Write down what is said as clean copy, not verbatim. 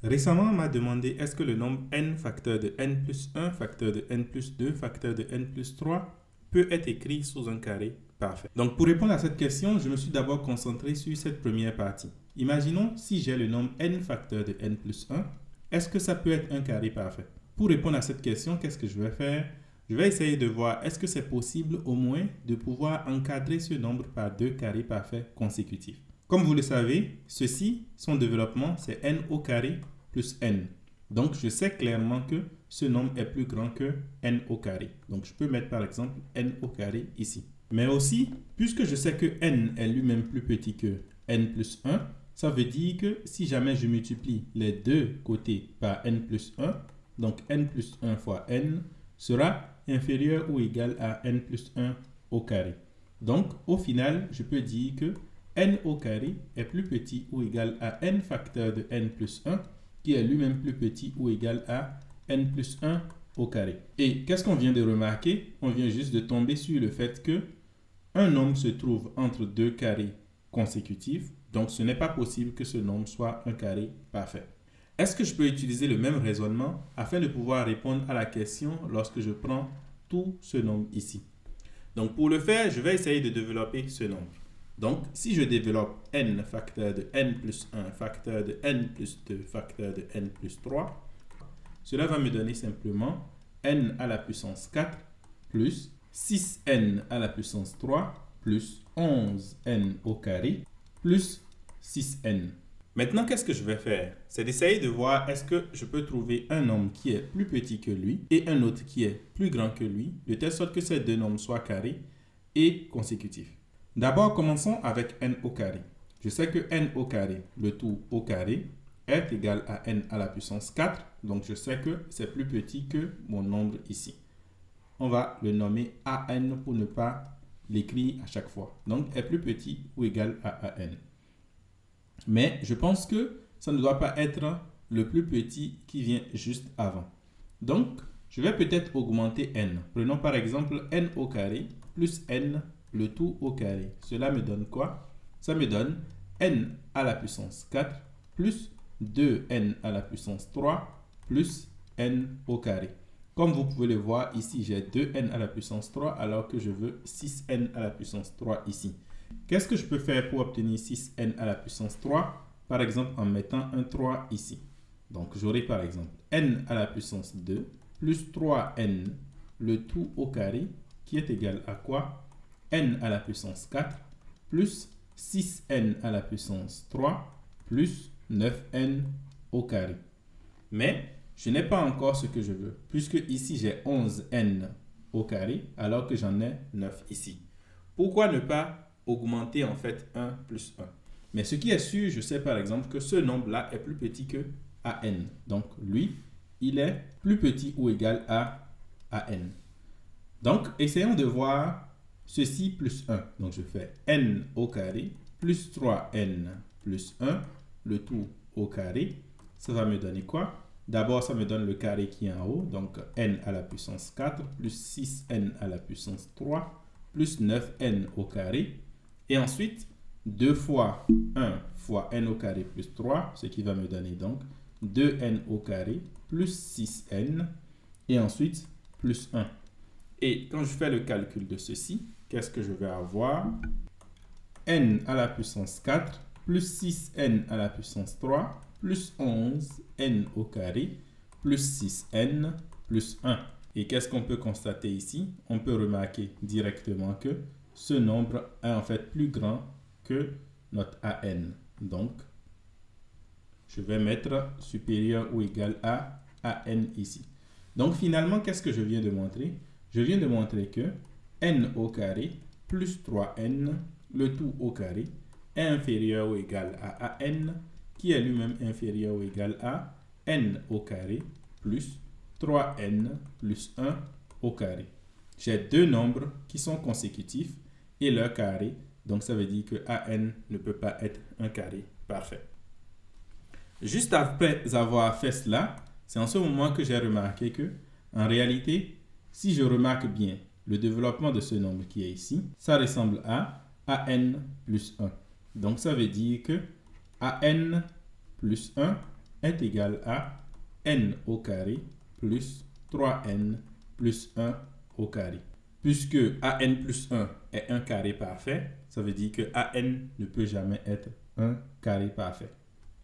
Récemment, on m'a demandé est-ce que le nombre n facteur de n plus 1 facteur de n plus 2 facteur de n plus 3 peut être écrit sous un carré parfait. Donc pour répondre à cette question, je me suis d'abord concentré sur cette première partie. Imaginons si j'ai le nombre n facteur de n plus 1, est-ce que ça peut être un carré parfait? Pour répondre à cette question, qu'est-ce que je vais faire? Je vais essayer de voir est-ce que c'est possible au moins de pouvoir encadrer ce nombre par deux carrés parfaits consécutifs. Comme vous le savez, ceci, son développement, c'est n au carré plus n. Donc, je sais clairement que ce nombre est plus grand que n au carré. Donc, je peux mettre par exemple n au carré ici. Mais aussi, puisque je sais que n est lui-même plus petit que n plus 1, ça veut dire que si jamais je multiplie les deux côtés par n plus 1, donc n plus 1 fois n sera inférieur ou égal à n plus 1 au carré. Donc, au final, je peux dire que n au carré est plus petit ou égal à n facteur de n plus 1, qui est lui-même plus petit ou égal à n plus 1 au carré. Et qu'est-ce qu'on vient de remarquer? On vient juste de tomber sur le fait que un nombre se trouve entre deux carrés consécutifs, donc ce n'est pas possible que ce nombre soit un carré parfait. Est-ce que je peux utiliser le même raisonnement afin de pouvoir répondre à la question lorsque je prends tout ce nombre ici? Donc pour le faire, je vais essayer de développer ce nombre. Donc, si je développe n facteur de n plus 1 facteur de n plus 2 facteur de n plus 3, cela va me donner simplement n à la puissance 4 plus 6n à la puissance 3 plus 11n au carré plus 6n. Maintenant, qu'est-ce que je vais faire? C'est d'essayer de voir est-ce que je peux trouver un nombre qui est plus petit que lui et un autre qui est plus grand que lui, de telle sorte que ces deux nombres soient carrés et consécutifs. D'abord, commençons avec n au carré. Je sais que n au carré, le tout au carré, est égal à n à la puissance 4. Donc, je sais que c'est plus petit que mon nombre ici. On va le nommer an pour ne pas l'écrire à chaque fois. Donc, est plus petit ou égal à an. Mais je pense que ça ne doit pas être le plus petit qui vient juste avant. Donc, je vais peut-être augmenter n. Prenons par exemple n au carré plus n le tout au carré. Cela me donne quoi? Ça me donne n à la puissance 4 plus 2n à la puissance 3 plus n au carré. Comme vous pouvez le voir, ici j'ai 2n à la puissance 3 alors que je veux 6n à la puissance 3 ici. Qu'est-ce que je peux faire pour obtenir 6n à la puissance 3? Par exemple, en mettant un 3 ici. Donc, j'aurai par exemple n à la puissance 2 plus 3n le tout au carré qui est égal à quoi? N à la puissance 4 plus 6n à la puissance 3 plus 9n au carré. Mais je n'ai pas encore ce que je veux, puisque ici j'ai 11n au carré, alors que j'en ai 9 ici. Pourquoi ne pas augmenter en fait 1 plus 1? Mais ce qui est sûr, je sais par exemple que ce nombre-là est plus petit que an. Donc lui, il est plus petit ou égal à an. Donc, essayons de voir ceci plus 1. Donc, je fais n au carré plus 3n plus 1, le tout au carré. Ça va me donner quoi? D'abord, ça me donne le carré qui est en haut. Donc, n à la puissance 4 plus 6n à la puissance 3 plus 9n au carré. Et ensuite, 2 fois 1 fois n au carré plus 3, ce qui va me donner donc 2n au carré plus 6n. Et ensuite, plus 1. Et quand je fais le calcul de ceci, qu'est-ce que je vais avoir? N à la puissance 4 plus 6n à la puissance 3 plus 11n au carré plus 6n plus 1. Et qu'est-ce qu'on peut constater ici? On peut remarquer directement que ce nombre est en fait plus grand que notre an. Donc, je vais mettre supérieur ou égal à an ici. Donc, finalement, qu'est-ce que je viens de montrer? Je viens de montrer que n au carré plus 3n, le tout au carré, est inférieur ou égal à an, qui est lui-même inférieur ou égal à n au carré plus 3n plus 1 au carré. J'ai deux nombres qui sont consécutifs et leur carré, donc ça veut dire que an ne peut pas être un carré parfait. Juste après avoir fait cela, c'est en ce moment que j'ai remarqué que, en réalité, si je remarque bien le développement de ce nombre qui est ici, ça ressemble à an plus 1. Donc, ça veut dire que an plus 1 est égal à n au carré plus 3n plus 1 au carré. Puisque an plus 1 est un carré parfait, ça veut dire que an ne peut jamais être un carré parfait.